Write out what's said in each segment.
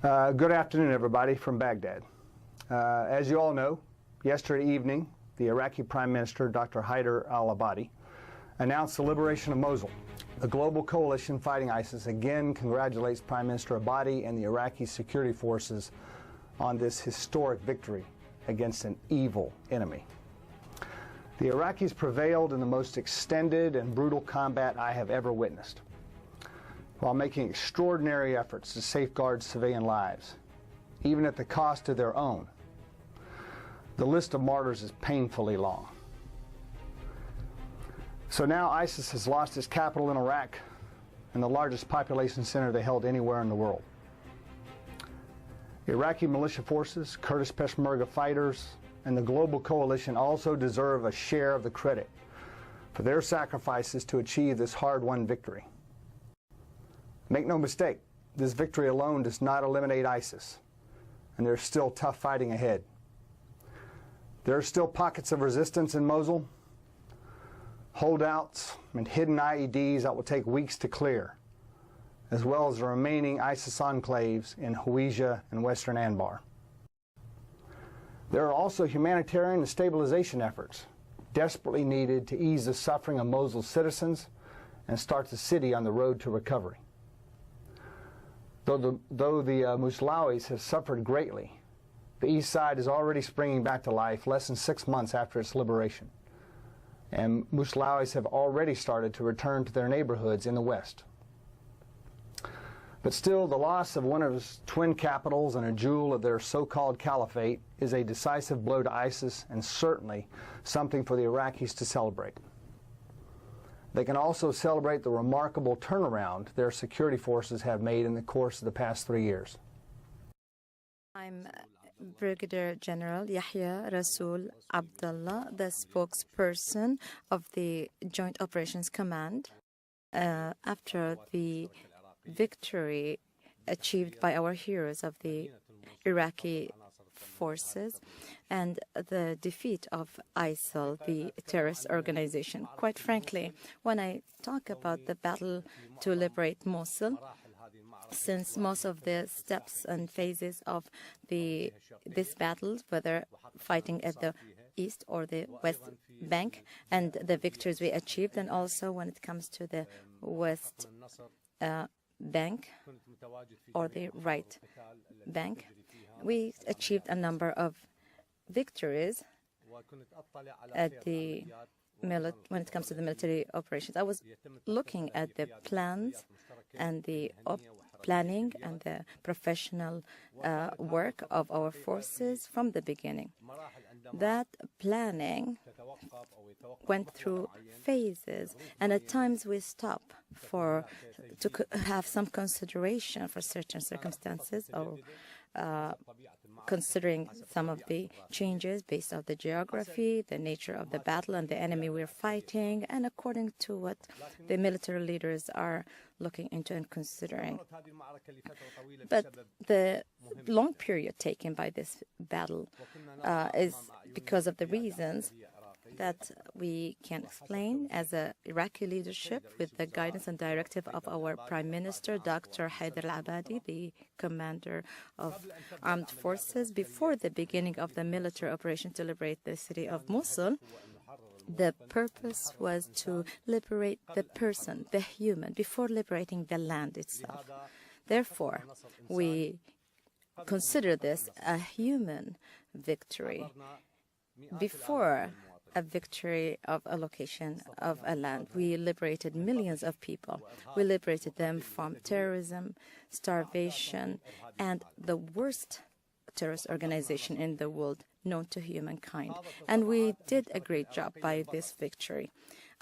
Good afternoon, everybody, from Baghdad. As you all know, yesterday evening, the Iraqi Prime Minister, Dr. Haider al-Abadi, announced the liberation of Mosul. The global coalition fighting ISIS again congratulates Prime Minister Abadi and the Iraqi security forces on this historic victory against an evil enemy. The Iraqis prevailed in the most extended and brutal combat I have ever witnessed, while making extraordinary efforts to safeguard civilian lives, even at the cost of their own. The list of martyrs is painfully long. So now ISIS has lost its capital in Iraq and the largest population center they held anywhere in the world. Iraqi militia forces, Kurdish Peshmerga fighters, and the global coalition also deserve a share of the credit for their sacrifices to achieve this hard-won victory. Make no mistake, this victory alone does not eliminate ISIS, and there's still tough fighting ahead. There are still pockets of resistance in Mosul, holdouts and hidden IEDs that will take weeks to clear, as well as the remaining ISIS enclaves in Hawija and western Anbar. There are also humanitarian and stabilization efforts desperately needed to ease the suffering of Mosul's citizens and start the city on the road to recovery. Though the Mosulawis have suffered greatly, the east side is already springing back to life less than 6 months after its liberation, and Mosulawis have already started to return to their neighborhoods in the west. But still, the loss of one of its twin capitals and a jewel of their so-called caliphate is a decisive blow to ISIS and certainly something for the Iraqis to celebrate. They can also celebrate the remarkable turnaround their security forces have made in the course of the past 3 years. I'm Brigadier General Yahya Rasul Abdullah, the spokesperson of the Joint Operations Command. After the victory achieved by our heroes of the Iraqi forces and the defeat of ISIL, the terrorist organization. Quite frankly, when I talk about the battle to liberate Mosul, since most of the steps and phases of this battle, whether fighting at the east or the west bank, and the victories we achieved, and also when it comes to the west bank or the right bank, we achieved a number of victories at when it comes to the military operations. I was looking at the plans and the planning and the professional work of our forces from the beginning. That planning went through phases, and at times we stop to have some consideration for certain circumstances, or considering some of the changes based on the geography, the nature of the battle, and the enemy we're fighting, and according to what the military leaders are looking into and considering. But the long period taken by this battle is because of the reasons that we can explain as a Iraqi leadership with the guidance and directive of our Prime Minister, Dr. Haider al-Abadi, the commander of armed forces. Before the beginning of the military operation to liberate the city of Mosul, the purpose was to liberate the person, the human, before liberating the land itself. Therefore, we consider this a human victory before a victory of a location of a land. We liberated millions of people. We liberated them from terrorism, starvation, and the worst terrorist organization in the world known to humankind. And we did a great job by this victory.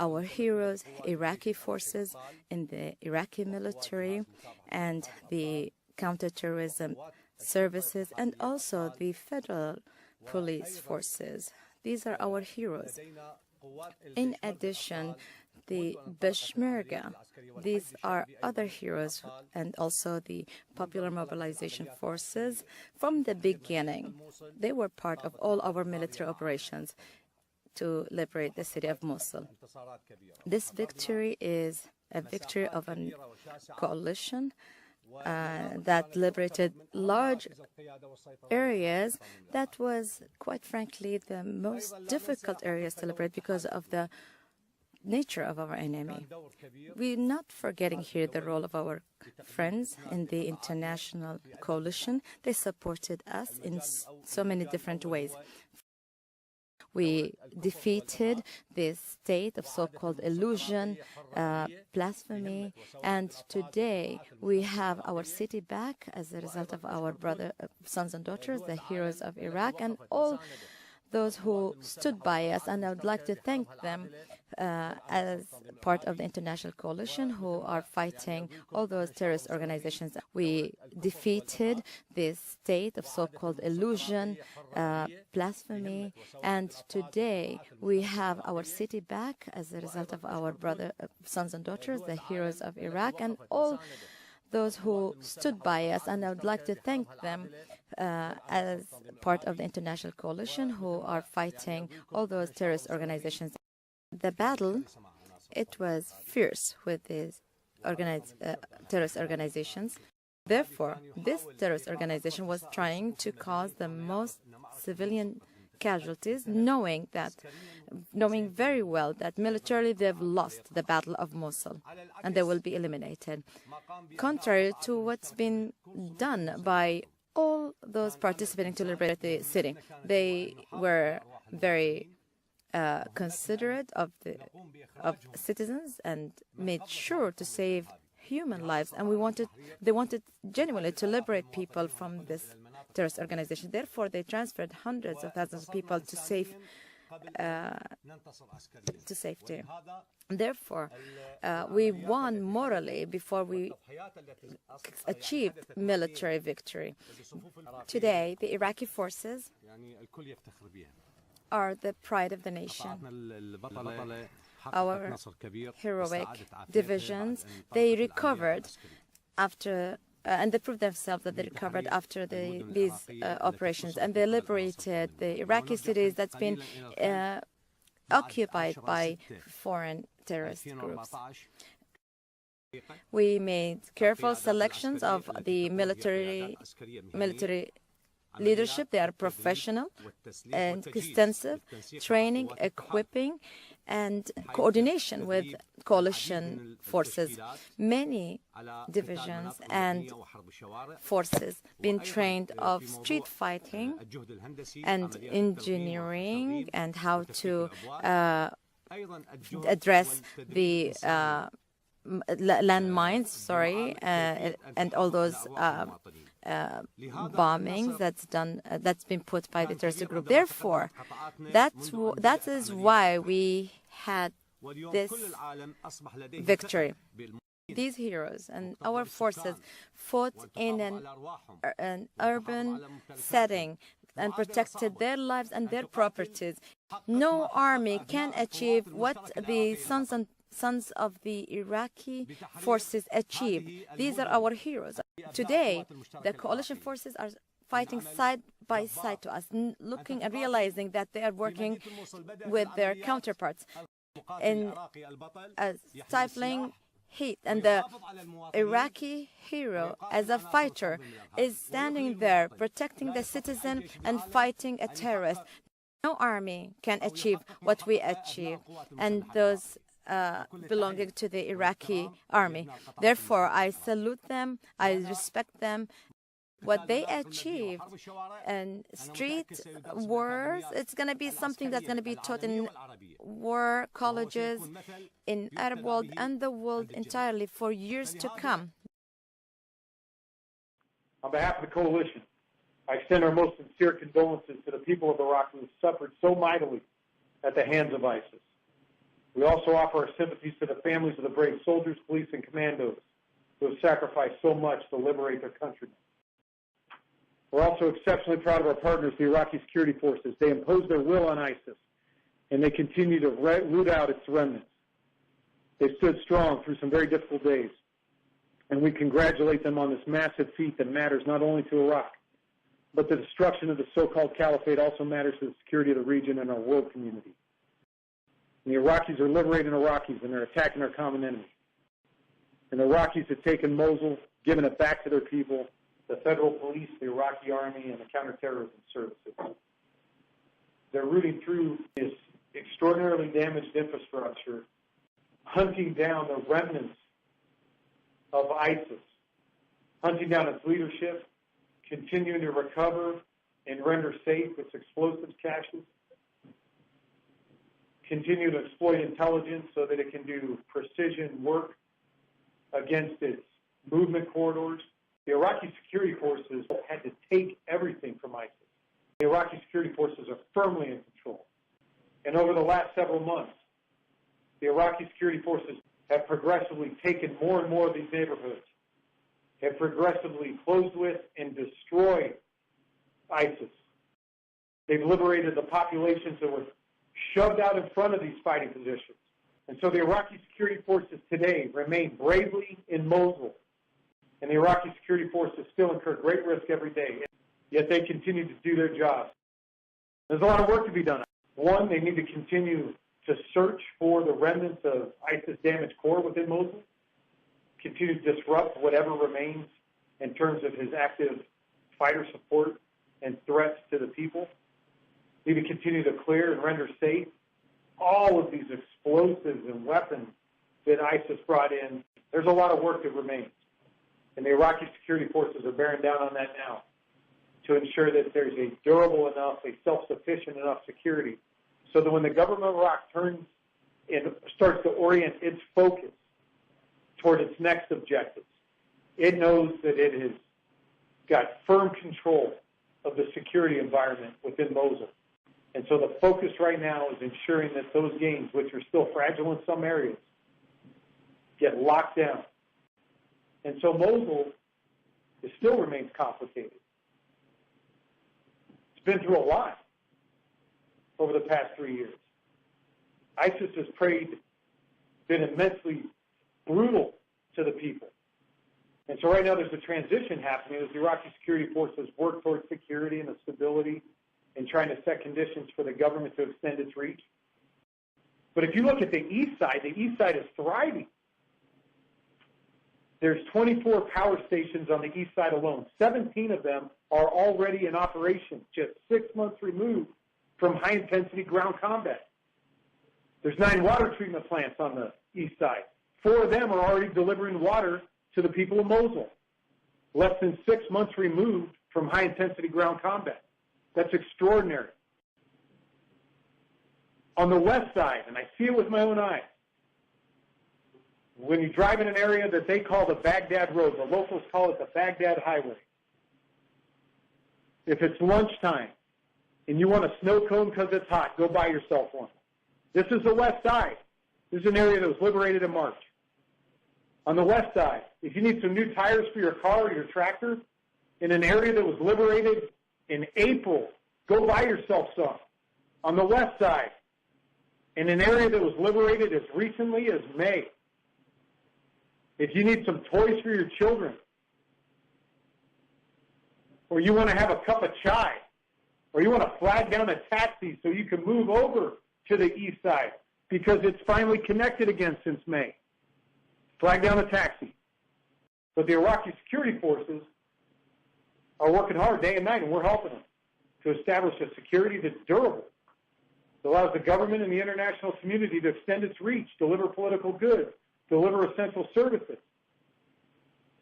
Our heroes, Iraqi forces in the Iraqi military and the counterterrorism services, and also the federal police forces. These are our heroes. In addition, the Peshmerga, these are other heroes, and also the popular mobilization forces. From the beginning, they were part of all our military operations to liberate the city of Mosul. This victory is a victory of a coalition that liberated large areas, that was, quite frankly, the most difficult areas to liberate because of the nature of our enemy. We're not forgetting here the role of our friends in the international coalition. They supported us in so many different ways. We defeated this state of so-called illusion, blasphemy, and today we have our city back as a result of our sons and daughters, the heroes of Iraq, and all those who stood by us, and I would like to thank them as part of the international coalition who are fighting all those terrorist organizations. We defeated this state of so-called illusion, blasphemy, and today we have our city back as a result of our sons and daughters, the heroes of Iraq, and all those who stood by us, and I would like to thank them as part of the international coalition who are fighting all those terrorist organizations. The battle, it was fierce with these terrorist organizations. Therefore, this terrorist organization was trying to cause the most civilian casualties, knowing very well that militarily they've lost the Battle of Mosul and they will be eliminated. Contrary to what's been done by all those participating to liberate the city, they were very considerate of citizens and made sure to save human lives, and they wanted genuinely to liberate people from this terrorist organization. Therefore, they transferred hundreds of thousands of people to safety. Therefore, we won morally before we achieved military victory. Today, the Iraqi forces are the pride of the nation. Our heroic divisions, they recovered after, and they proved themselves that they recovered after these operations, and they liberated the Iraqi cities that's been occupied by foreign terrorist groups. We made careful selections of the military leadership. They are professional and extensive training, equipping, and coordination with coalition forces. Many divisions and forces been trained of street fighting and engineering and how to address the landmines, and all those bombings that's been put by the terrorist group. Therefore, that is why we had this victory. These heroes and our forces fought in an urban setting and protected their lives and their properties. No army can achieve what the sons of the Iraqi forces achieved. These are our heroes. Today, the coalition forces are fighting side by side to us, looking and realizing that they are working with their counterparts in a stifling heat. And the Iraqi hero, as a fighter, is standing there protecting the citizen and fighting a terrorist. No army can achieve what we achieve, and those belonging to the Iraqi army. Therefore, I salute them, I respect them. What they achieved in street wars, it's going to be something that's going to be taught in war colleges, in Arab world and the world entirely for years to come. On behalf of the coalition, I extend our most sincere condolences to the people of Iraq who have suffered so mightily at the hands of ISIS. We also offer our sympathies to the families of the brave soldiers, police, and commandos who have sacrificed so much to liberate their countrymen. We're also exceptionally proud of our partners, the Iraqi security forces. They imposed their will on ISIS, and they continue to root out its remnants. They stood strong through some very difficult days, and we congratulate them on this massive feat that matters not only to Iraq, but the destruction of the so-called caliphate also matters to the security of the region and our world community. And the Iraqis are liberating Iraqis, and they're attacking our common enemy. And the Iraqis have taken Mosul, giving it back to their people, the federal police, the Iraqi army, and the counterterrorism services. They're rooting through this extraordinarily damaged infrastructure, hunting down the remnants of ISIS, hunting down its leadership, continuing to recover and render safe its explosives caches, continue to exploit intelligence so that it can do precision work against its movement corridors. The Iraqi security forces had to take everything from ISIS. The Iraqi security forces are firmly in control. And over the last several months, the Iraqi security forces have progressively taken more and more of these neighborhoods, have progressively closed with and destroyed ISIS. They've liberated the populations that were shoved out in front of these fighting positions. And so the Iraqi security forces today remain bravely in Mosul. And the Iraqi security forces still incur great risk every day, yet they continue to do their jobs. There's a lot of work to be done. One, they need to continue to search for the remnants of ISIS-damaged core within Mosul, continue to disrupt whatever remains in terms of his active fighter support and threats to the people. Need to continue to clear and render safe all of these explosives and weapons that ISIS brought in. There's a lot of work that remains. And the Iraqi security forces are bearing down on that now to ensure that there's a durable enough, a self-sufficient enough security so that when the government of Iraq turns and starts to orient its focus toward its next objectives, it knows that it has got firm control of the security environment within Mosul. And so the focus right now is ensuring that those gains, which are still fragile in some areas, get locked down. And so Mosul still remains complicated. It's been through a lot over the past 3 years. ISIS has been immensely brutal to the people. And so right now there's a transition happening as the Iraqi security forces work towards security and stability and trying to set conditions for the government to extend its reach. But if you look at the east side is thriving. There's 24 power stations on the east side alone. 17 of them are already in operation, just 6 months removed from high-intensity ground combat. There's 9 water treatment plants on the east side. 4 of them are already delivering water to the people of Mosul, less than 6 months removed from high-intensity ground combat. That's extraordinary. On the west side, and I see it with my own eyes, when you drive in an area that they call the Baghdad Road, the locals call it the Baghdad Highway. If it's lunchtime and you want a snow cone because it's hot, go buy yourself one. This is the west side. This is an area that was liberated in March. On the west side, if you need some new tires for your car or your tractor, in an area that was liberated in April, go buy yourself some. On the west side, in an area that was liberated as recently as May, if you need some toys for your children, or you want to have a cup of chai, or you want to flag down a taxi so you can move over to the east side because it's finally connected again since May, flag down a taxi. But the Iraqi security forces are working hard day and night, and we're helping them to establish a security that's durable, that allows the government and the international community to extend its reach, deliver political goods, deliver essential services.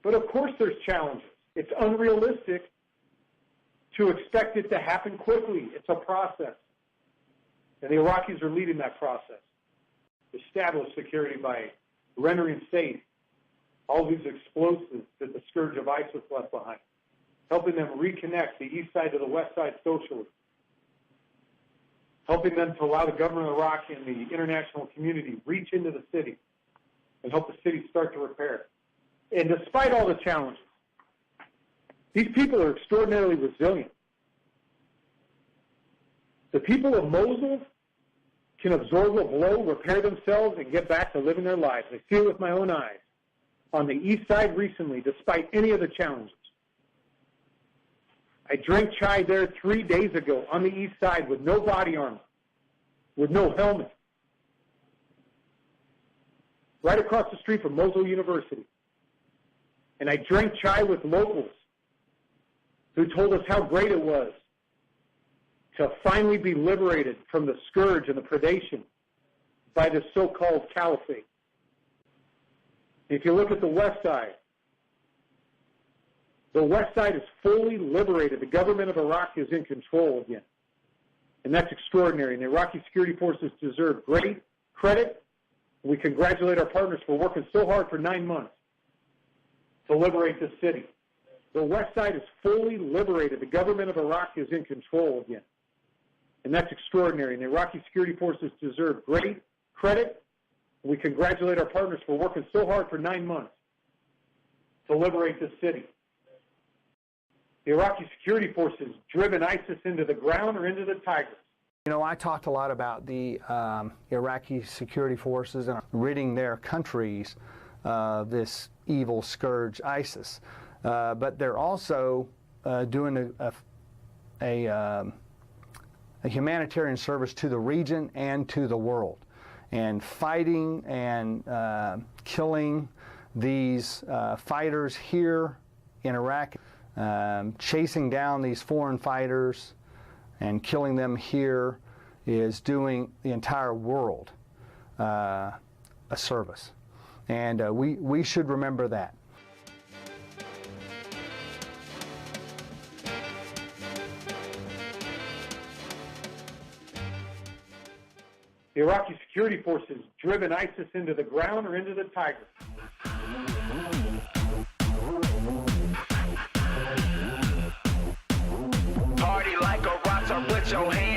But of course there's challenges. It's unrealistic to expect it to happen quickly. It's a process. And the Iraqis are leading that process. Establish security by rendering safe all these explosives that the scourge of ISIS left behind, helping them reconnect the east side to the west side socially, helping them to allow the government of Iraq and the international community reach into the city and help the city start to repair. And despite all the challenges, these people are extraordinarily resilient. The people of Mosul can absorb a blow, repair themselves, and get back to living their lives. I see it with my own eyes. On the east side recently, despite any of the challenges. I drank chai there 3 days ago on the east side with no body armor, with no helmet. Right across the street from Mosul University. and I drank chai with locals who told us how great it was to finally be liberated from the scourge and the predation by the so-called caliphate. If you look at the West Side is fully liberated. The government of Iraq is in control again. And that's extraordinary. And the Iraqi security forces deserve great credit. We congratulate our partners for working so hard for 9 months to liberate the city. The West Side is fully liberated. The government of Iraq is in control again. And that's extraordinary. And the Iraqi security forces deserve great credit. We congratulate our partners for working so hard for 9 months to liberate the city. The Iraqi security forces driven ISIS into the ground or into the Tigris. You know, I talked a lot about the Iraqi security forces and ridding their countries of this evil scourge, ISIS. But they're also doing a humanitarian service to the region and to the world, and fighting and killing these fighters here in Iraq, chasing down these foreign fighters and killing them here is doing the entire world a service. And we should remember that. The Iraqi security forces driven ISIS into the ground or into the Tigris. Party like a rock, so put your hands